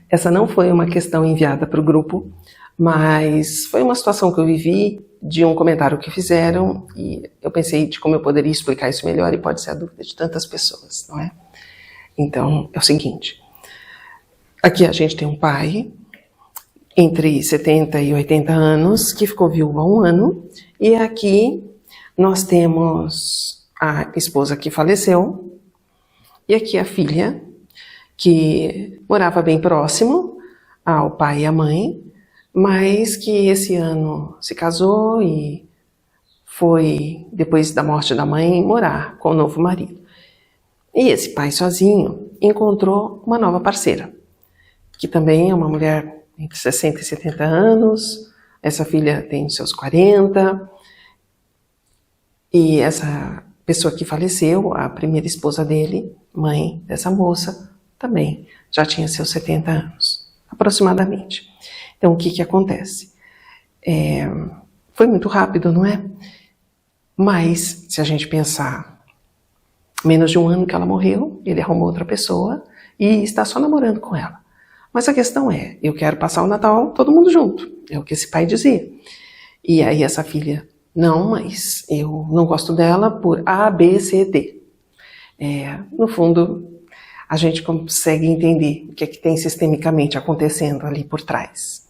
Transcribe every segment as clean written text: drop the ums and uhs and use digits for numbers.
Essa não foi uma questão enviada para o grupo, mas foi uma situação que eu vivi de um comentário que fizeram e eu pensei de como eu poderia explicar isso melhor e pode ser a dúvida de tantas pessoas, não é? Então, é o seguinte, aqui a gente tem um pai entre 70 e 80 anos que ficou viúvo há 1 ano e aqui nós temos a esposa que faleceu e aqui a filha que morava bem próximo ao pai e à mãe, mas que esse ano se casou e foi, depois da morte da mãe, morar com o novo marido. E esse pai sozinho encontrou uma nova parceira, que também é uma mulher entre 60 e 70 anos, essa filha tem seus 40, e essa pessoa que faleceu, a primeira esposa dele, mãe dessa moça, também já tinha seus 70 anos, aproximadamente. Então, o que acontece? Foi muito rápido, não é? Mas, se a gente pensar, menos de 1 ano que ela morreu, ele arrumou outra pessoa e está só namorando com ela. Mas a questão é, eu quero passar o Natal todo mundo junto, é o que esse pai dizia. E aí essa filha, não, mas eu não gosto dela por A, B, C, D. No fundo, a gente consegue entender o que é que tem sistemicamente acontecendo ali por trás.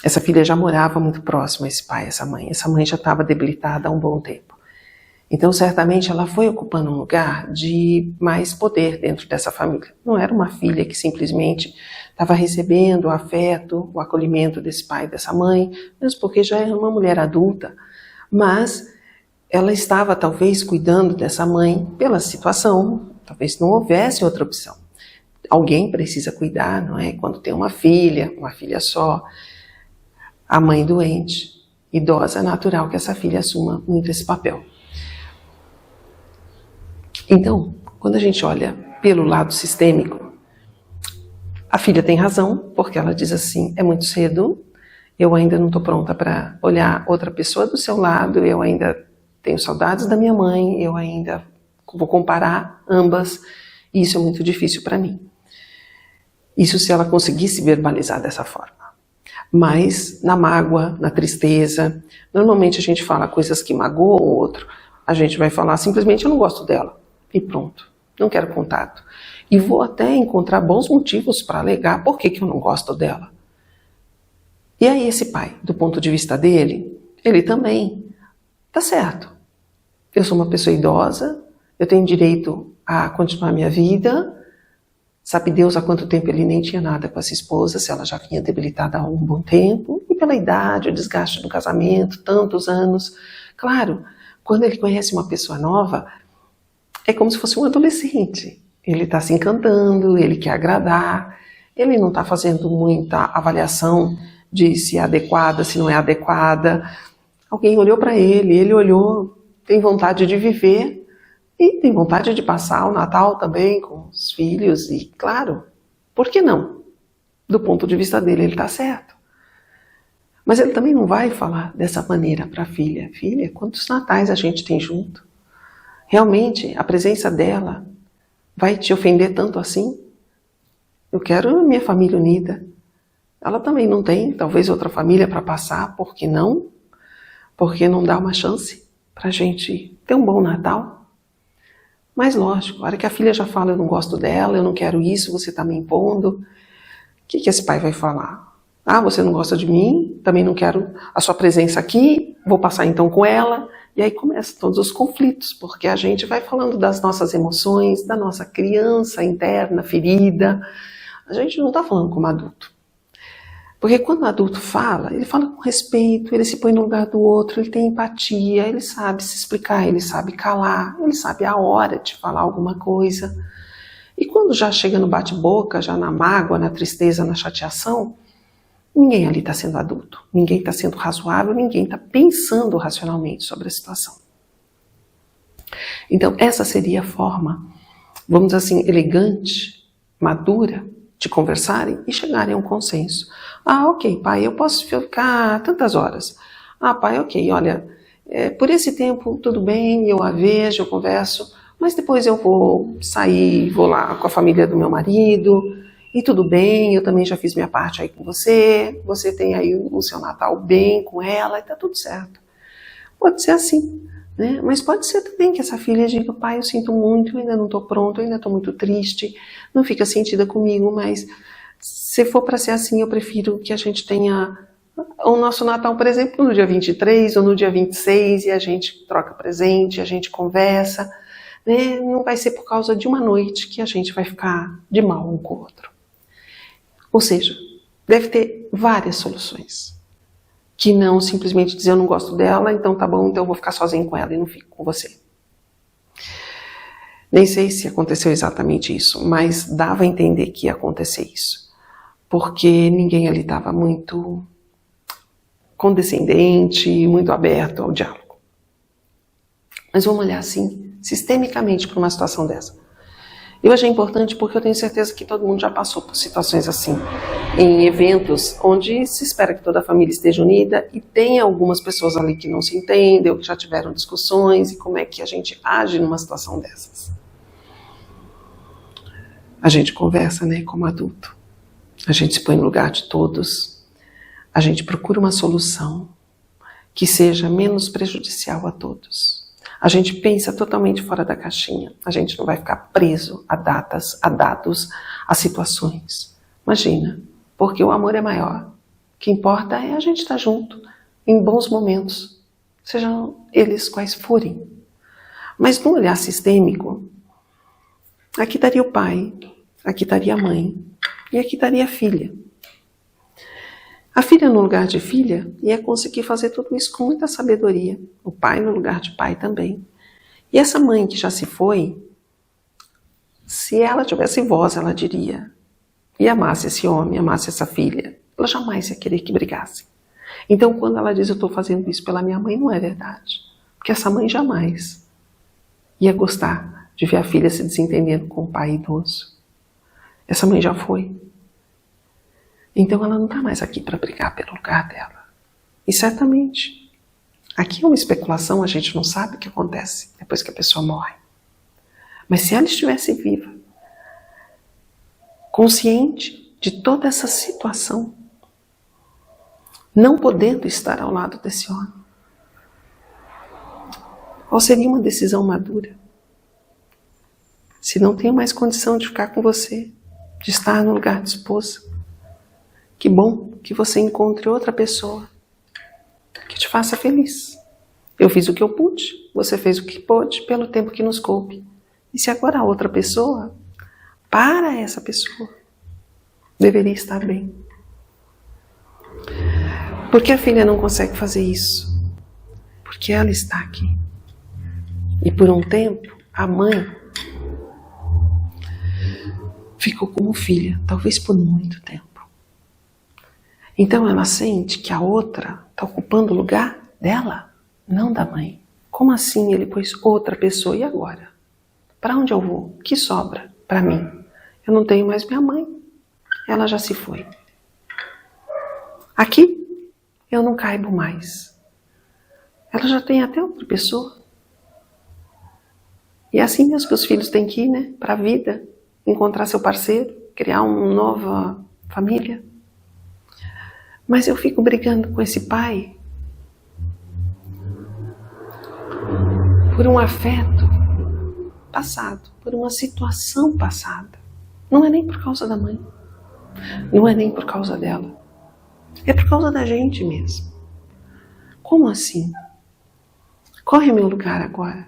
Essa filha já morava muito próxima a esse pai, essa mãe. Essa mãe já estava debilitada há um bom tempo. Então, certamente, ela foi ocupando um lugar de mais poder dentro dessa família. Não era uma filha que simplesmente estava recebendo o afeto, o acolhimento desse pai e dessa mãe, mesmo porque já era uma mulher adulta. Mas ela estava, talvez, cuidando dessa mãe pela situação. Talvez não houvesse outra opção. Alguém precisa cuidar, não é? Quando tem uma filha só, a mãe doente, idosa, é natural que essa filha assuma muito esse papel. Então, quando a gente olha pelo lado sistêmico, a filha tem razão, porque ela diz assim, é muito cedo, eu ainda não estou pronta para olhar outra pessoa do seu lado, eu ainda tenho saudades da minha mãe, eu ainda vou comparar ambas, e isso é muito difícil para mim. Isso se ela conseguisse verbalizar dessa forma. Mas na mágoa, na tristeza, normalmente a gente fala coisas que magoam o outro, a gente vai falar simplesmente eu não gosto dela, e pronto, não quero contato. E vou até encontrar bons motivos para alegar por que eu não gosto dela. E aí esse pai, do ponto de vista dele, ele também, tá certo. Eu sou uma pessoa idosa, eu tenho direito a continuar minha vida. Sabe Deus há quanto tempo ele nem tinha nada com essa esposa, se ela já vinha debilitada há um bom tempo. E pela idade, o desgaste do casamento, tantos anos. Claro, quando ele conhece uma pessoa nova, é como se fosse um adolescente. Ele está se encantando, ele quer agradar, ele não está fazendo muita avaliação de se é adequada, se não é adequada. Alguém olhou para ele olhou, tem vontade de viver e tem vontade de passar o Natal também com os filhos. E, claro, por que não? Do ponto de vista dele, ele está certo. Mas ele também não vai falar dessa maneira para a filha. Filha, quantos natais a gente tem junto? Realmente, a presença dela vai te ofender tanto assim? Eu quero a minha família unida. Ela também não tem, talvez, outra família para passar. Por que não? Porque não dá uma chance para a gente ter um bom Natal? Mas lógico, a hora que a filha já fala, eu não gosto dela, eu não quero isso, você está me impondo, o que esse pai vai falar? Ah, você não gosta de mim, também não quero a sua presença aqui, vou passar então com ela. E aí começam todos os conflitos, porque a gente vai falando das nossas emoções, da nossa criança interna, ferida. A gente não está falando como adulto. Porque quando o adulto fala, ele fala com respeito, ele se põe no lugar do outro, ele tem empatia, ele sabe se explicar, ele sabe calar, ele sabe a hora de falar alguma coisa. E quando já chega no bate-boca, já na mágoa, na tristeza, na chateação, ninguém ali está sendo adulto, ninguém está sendo razoável, ninguém está pensando racionalmente sobre a situação. Então, essa seria a forma, vamos dizer assim, elegante, madura, de conversarem e chegarem a um consenso. Ah, ok, pai, eu posso ficar tantas horas. Ah, pai, ok, olha, por esse tempo tudo bem, eu a vejo, eu converso, mas depois eu vou sair, vou lá com a família do meu marido, e tudo bem, eu também já fiz minha parte aí com você, você tem aí o seu Natal bem com ela, e tá tudo certo. Pode ser assim, né? Mas pode ser também que essa filha diga, pai, eu sinto muito, eu ainda não tô pronto, eu ainda tô muito triste, não fica sentida comigo, mas se for para ser assim, eu prefiro que a gente tenha o nosso Natal, por exemplo, no dia 23 ou no dia 26, e a gente troca presente, a gente conversa, né? Não vai ser por causa de uma noite que a gente vai ficar de mal um com o outro. Ou seja, deve ter várias soluções, que não simplesmente dizer eu não gosto dela, então tá bom, então eu vou ficar sozinho com ela e não fico com você. Nem sei se aconteceu exatamente isso, mas dava a entender que ia acontecer isso, porque ninguém ali estava muito condescendente, muito aberto ao diálogo. Mas vamos olhar assim, sistemicamente, para uma situação dessa. Eu achei importante porque eu tenho certeza que todo mundo já passou por situações assim, em eventos onde se espera que toda a família esteja unida e tem algumas pessoas ali que não se entendem, ou que já tiveram discussões, e como é que a gente age numa situação dessas. A gente conversa, né, como adulto. A gente se põe no lugar de todos. A gente procura uma solução que seja menos prejudicial a todos. A gente pensa totalmente fora da caixinha. A gente não vai ficar preso a datas, a dados, a situações. Imagina, porque o amor é maior. O que importa é a gente estar junto, em bons momentos, sejam eles quais forem. Mas no olhar sistêmico, aqui estaria o pai, aqui estaria a mãe, e aqui estaria a filha. A filha no lugar de filha ia conseguir fazer tudo isso com muita sabedoria. O pai no lugar de pai também. E essa mãe que já se foi, se ela tivesse voz, ela diria, e amasse esse homem, amasse essa filha, ela jamais ia querer que brigassem. Então quando ela diz eu estou fazendo isso pela minha mãe, não é verdade. Porque essa mãe jamais ia gostar de ver a filha se desentendendo com o pai idoso. Essa mãe já foi. Então ela não está mais aqui para brigar pelo lugar dela. E certamente, aqui é uma especulação, a gente não sabe o que acontece depois que a pessoa morre. Mas se ela estivesse viva, consciente de toda essa situação, não podendo estar ao lado desse homem, qual seria uma decisão madura? Se não tenho mais condição de ficar com você, de estar no lugar de esposa, que bom que você encontre outra pessoa que te faça feliz. Eu fiz o que eu pude, você fez o que pôde, pelo tempo que nos coube. E se agora a outra pessoa, para essa pessoa, deveria estar bem. Por que a filha não consegue fazer isso? Porque ela está aqui. E por um tempo, a mãe ficou como filha, talvez por muito tempo. Então ela sente que a outra está ocupando o lugar dela, não da mãe. Como assim ele pôs outra pessoa? E agora? Para onde eu vou? O que sobra para mim? Eu não tenho mais minha mãe. Ela já se foi. Aqui eu não caibo mais. Ela já tem até outra pessoa. E é assim mesmo que os filhos têm que ir, né? Para a vida, encontrar seu parceiro, criar uma nova família. Mas eu fico brigando com esse pai por um afeto passado, por uma situação passada. Não é nem por causa da mãe, não é nem por causa dela, é por causa da gente mesmo. Como assim? Qual é meu lugar agora?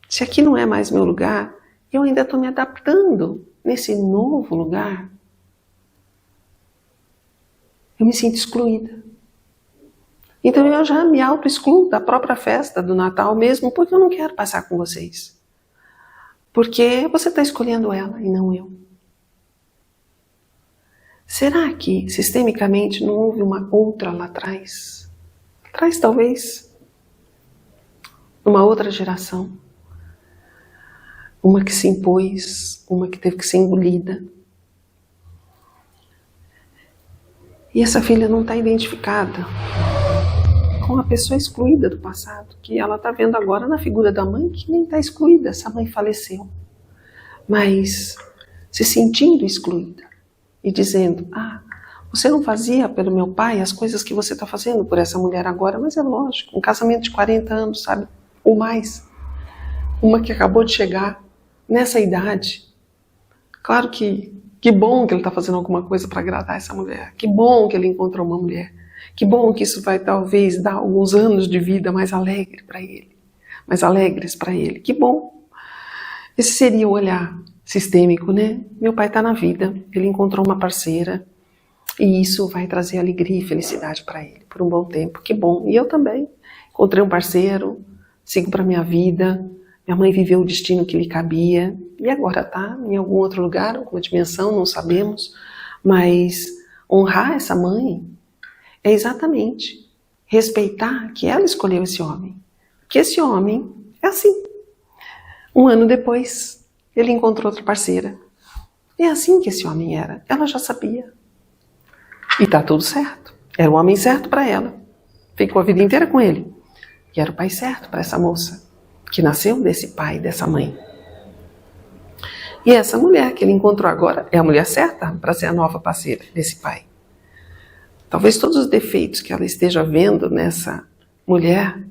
Se aqui não é mais meu lugar, eu ainda estou me adaptando nesse novo lugar. Eu me sinto excluída. Então eu já me auto-excluo da própria festa do Natal mesmo, porque eu não quero passar com vocês. Porque você está escolhendo ela e não eu. Será que, sistemicamente, não houve uma outra lá atrás? Atrás, talvez, numa outra geração. Uma que se impôs, uma que teve que ser engolida. E essa filha não está identificada com a pessoa excluída do passado, que ela está vendo agora na figura da mãe, que nem está excluída, essa mãe faleceu. Mas se sentindo excluída. e dizendo, você não fazia pelo meu pai as coisas que você está fazendo por essa mulher agora, mas é lógico, um casamento de 40 anos, sabe, ou mais, uma que acabou de chegar nessa idade, claro que bom que ele está fazendo alguma coisa para agradar essa mulher, que bom que ele encontrou uma mulher, que bom que isso vai talvez dar alguns anos de vida mais alegre para ele, mais alegres para ele, que bom. Esse seria o olhar sistêmico, né? Meu pai está na vida, ele encontrou uma parceira e isso vai trazer alegria e felicidade para ele por um bom tempo, que bom. E eu também encontrei um parceiro, sigo para minha vida, minha mãe viveu o destino que lhe cabia e agora está em algum outro lugar, alguma dimensão, não sabemos, mas honrar essa mãe é exatamente respeitar que ela escolheu esse homem, que esse homem é assim. Um ano depois, ele encontrou outra parceira. É assim que esse homem era. Ela já sabia. E tá tudo certo. Era o homem certo para ela. Ficou a vida inteira com ele. E era o pai certo para essa moça, que nasceu desse pai e dessa mãe. E essa mulher que ele encontrou agora é a mulher certa para ser a nova parceira desse pai. Talvez todos os defeitos que ela esteja vendo nessa mulher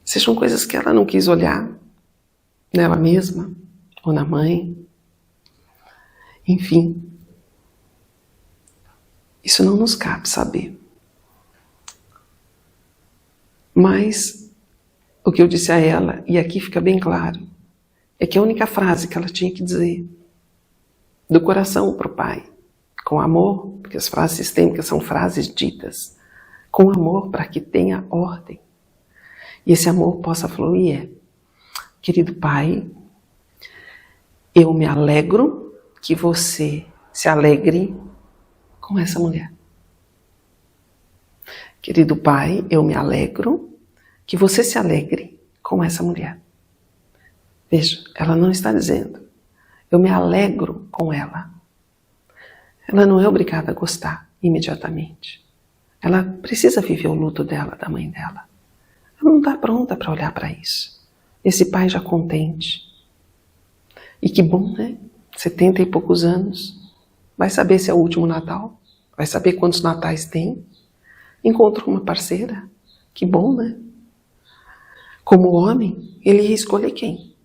sejam coisas que ela não quis olhar nela mesma ou na mãe. Enfim, isso não nos cabe saber. Mas o que eu disse a ela, e aqui fica bem claro, é que a única frase que ela tinha que dizer do coração para o pai, com amor, porque as frases sistêmicas são frases ditas, com amor para que tenha ordem. E esse amor possa fluir querido pai, eu me alegro que você se alegre com essa mulher. Querido pai, eu me alegro que você se alegre com essa mulher. Veja, ela não está dizendo, eu me alegro com ela. Ela não é obrigada a gostar imediatamente. Ela precisa viver o luto dela, da mãe dela. Ela não está pronta para olhar para isso. Esse pai já contente. E que bom, né? 70 e poucos anos. Vai saber se é o último Natal? Vai saber quantos natais tem? Encontrou uma parceira? Que bom, né? Como homem, ele ia escolher quem?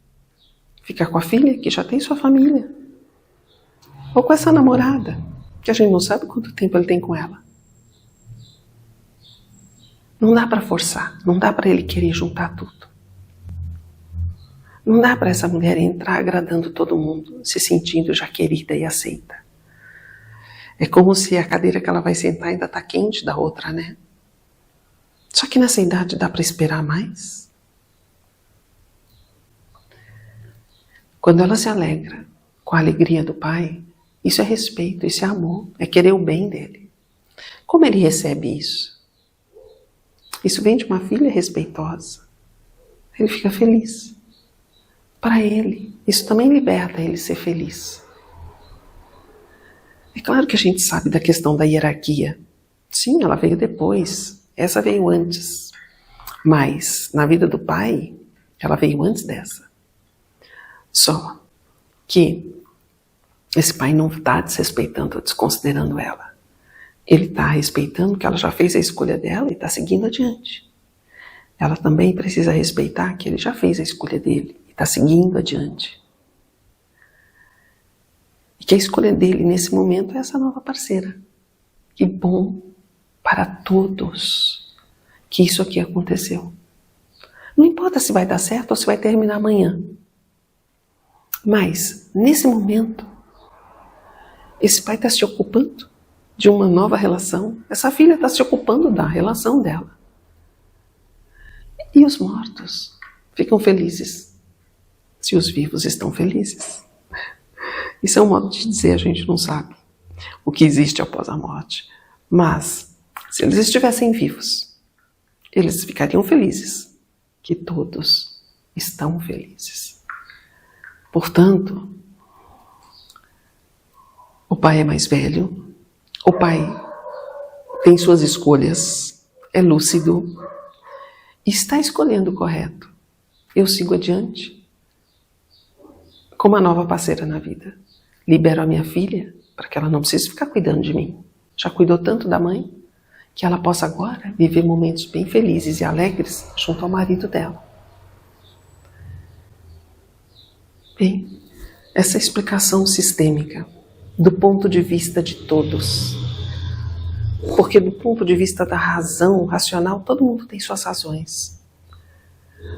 Ficar com a filha, que já tem sua família. Ou com essa namorada, que a gente não sabe quanto tempo ele tem com ela. Não dá para forçar, não dá para ele querer juntar tudo. Não dá para essa mulher entrar agradando todo mundo, se sentindo já querida e aceita. É como se a cadeira que ela vai sentar ainda está quente da outra, né? Só que nessa idade dá para esperar mais. Quando ela se alegra com a alegria do pai, isso é respeito, isso é amor, é querer o bem dele. Como ele recebe isso? Isso vem de uma filha respeitosa. Ele fica feliz. Para ele, isso também liberta ele ser feliz. É claro que a gente sabe da questão da hierarquia. Sim, ela veio depois. Essa veio antes. Mas, na vida do pai, ela veio antes dessa. Só que esse pai não está desrespeitando ou desconsiderando ela. Ele está respeitando que ela já fez a escolha dela e está seguindo adiante. Ela também precisa respeitar que ele já fez a escolha dele e está seguindo adiante. E que a escolha dele nesse momento é essa nova parceira. Que bom para todos que isso aqui aconteceu. Não importa se vai dar certo ou se vai terminar amanhã. Mas, nesse momento, esse pai está se ocupando de uma nova relação. Essa filha está se ocupando da relação dela. E os mortos ficam felizes se os vivos estão felizes. Isso é um modo de dizer, a gente não sabe o que existe após a morte. Mas, se eles estivessem vivos, eles ficariam felizes, que todos estão felizes. Portanto, o pai é mais velho, o pai tem suas escolhas, é lúcido e está escolhendo o correto. Eu sigo adiante com uma nova parceira na vida. Libero a minha filha para que ela não precise ficar cuidando de mim. Já cuidou tanto da mãe, que ela possa agora viver momentos bem felizes e alegres junto ao marido dela. Bem, essa explicação sistêmica, do ponto de vista de todos, porque do ponto de vista da razão racional, todo mundo tem suas razões.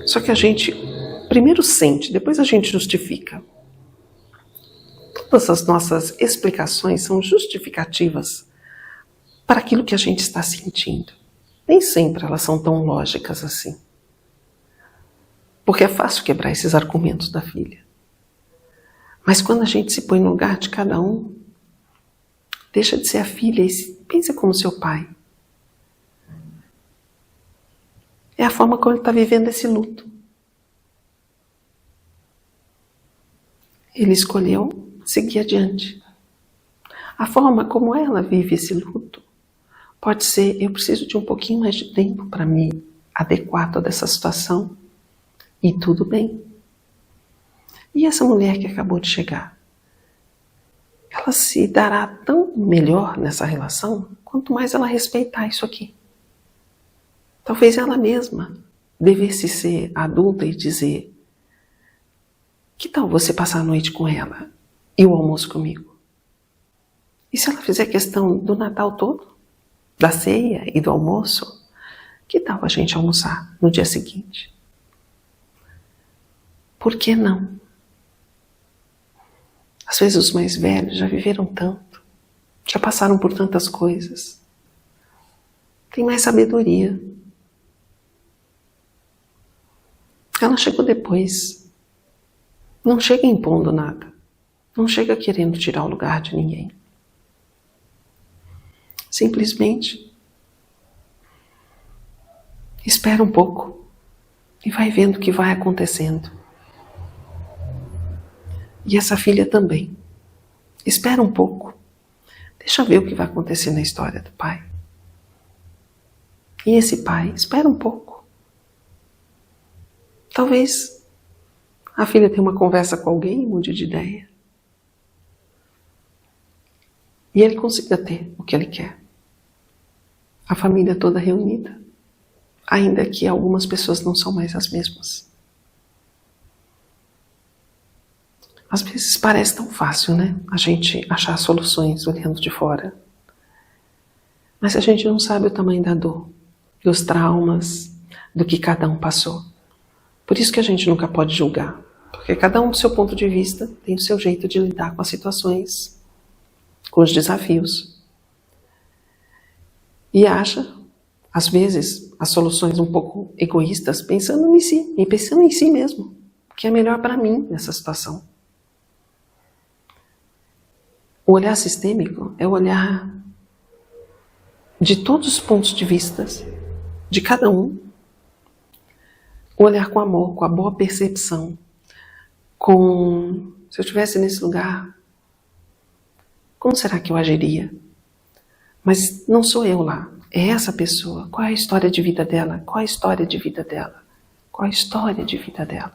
Só que a gente primeiro sente, depois a gente justifica. Todas as nossas explicações são justificativas para aquilo que a gente está sentindo. Nem sempre elas são tão lógicas assim. Porque é fácil quebrar esses argumentos da filha. Mas quando a gente se põe no lugar de cada um, deixa de ser a filha e pensa como seu pai. É a forma como ele está vivendo esse luto. Ele escolheu seguir adiante. A forma como ela vive esse luto pode ser: eu preciso de um pouquinho mais de tempo para me adequar a toda essa situação. E tudo bem. E essa mulher que acabou de chegar? Ela se dará tão melhor nessa relação quanto mais ela respeitar isso aqui. Talvez ela mesma devesse ser adulta e dizer: que tal você passar a noite com ela e o almoço comigo? E se ela fizer questão do Natal todo, da ceia e do almoço, que tal a gente almoçar no dia seguinte? Por que não? Às vezes os mais velhos já viveram tanto, já passaram por tantas coisas, tem mais sabedoria. Ela chegou depois, não chega impondo nada, não chega querendo tirar o lugar de ninguém. Simplesmente espera um pouco e vai vendo o que vai acontecendo. E essa filha também. Espera um pouco. Deixa ver o que vai acontecer na história do pai. E esse pai, espera um pouco. Talvez a filha tenha uma conversa com alguém e mude de ideia. E ele consiga ter o que ele quer. A família toda reunida. Ainda que algumas pessoas não são mais as mesmas. Às vezes parece tão fácil, né? A gente achar soluções olhando de fora. Mas a gente não sabe o tamanho da dor, dos traumas, do que cada um passou. Por isso que a gente nunca pode julgar. Porque cada um do seu ponto de vista tem o seu jeito de lidar com as situações, com os desafios. E acha, às vezes, as soluções um pouco egoístas, pensando em si, e pensando em si mesmo, o que é melhor para mim nessa situação. O olhar sistêmico é o olhar de todos os pontos de vista, de cada um. O olhar com amor, com a boa percepção, com: se eu estivesse nesse lugar, como será que eu agiria? Mas não sou eu lá, é essa pessoa. Qual é a história de vida dela? Qual é a história de vida dela? Qual é a história de vida dela?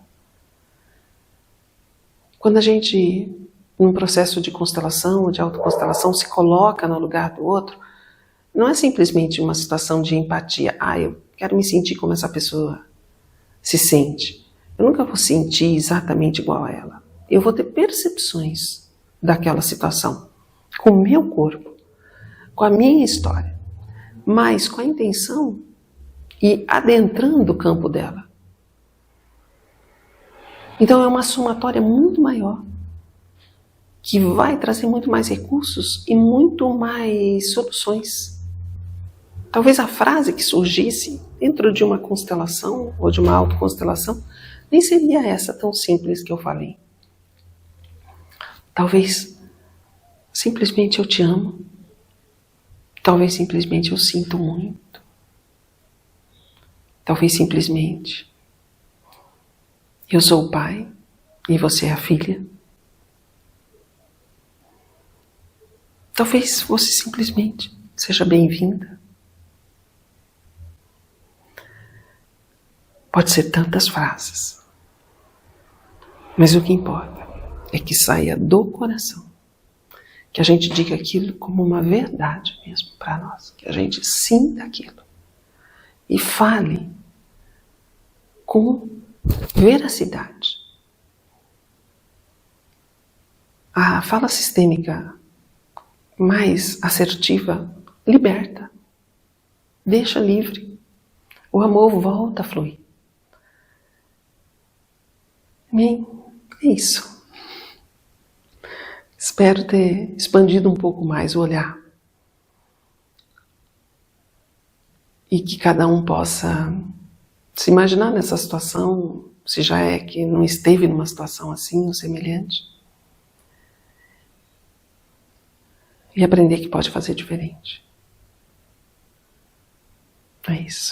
Quando a gente, num processo de constelação ou de autoconstelação, se coloca no lugar do outro, não é simplesmente uma situação de empatia. Eu quero me sentir como essa pessoa se sente. Eu nunca vou sentir exatamente igual a ela. Eu vou ter percepções daquela situação, com o meu corpo, com a minha história, mas com a intenção e adentrando o campo dela. Então é uma somatória muito maior, que vai trazer muito mais recursos e muito mais soluções. Talvez a frase que surgisse dentro de uma constelação ou de uma autoconstelação nem seria essa tão simples que eu falei. Talvez simplesmente eu te amo. Talvez simplesmente eu sinto muito. Talvez simplesmente eu sou o pai e você é a filha. Talvez você simplesmente seja bem-vinda. Pode ser tantas frases, mas o que importa é que saia do coração, Que a gente diga aquilo como uma verdade mesmo para nós. Que a gente sinta aquilo. E fale com veracidade. A fala sistêmica mais assertiva liberta. Deixa livre. O amor volta a fluir. Bem, é isso. Espero ter expandido um pouco mais o olhar. E que cada um possa se imaginar nessa situação, se já é que não esteve numa situação assim, ou semelhante. E aprender que pode fazer diferente. É isso.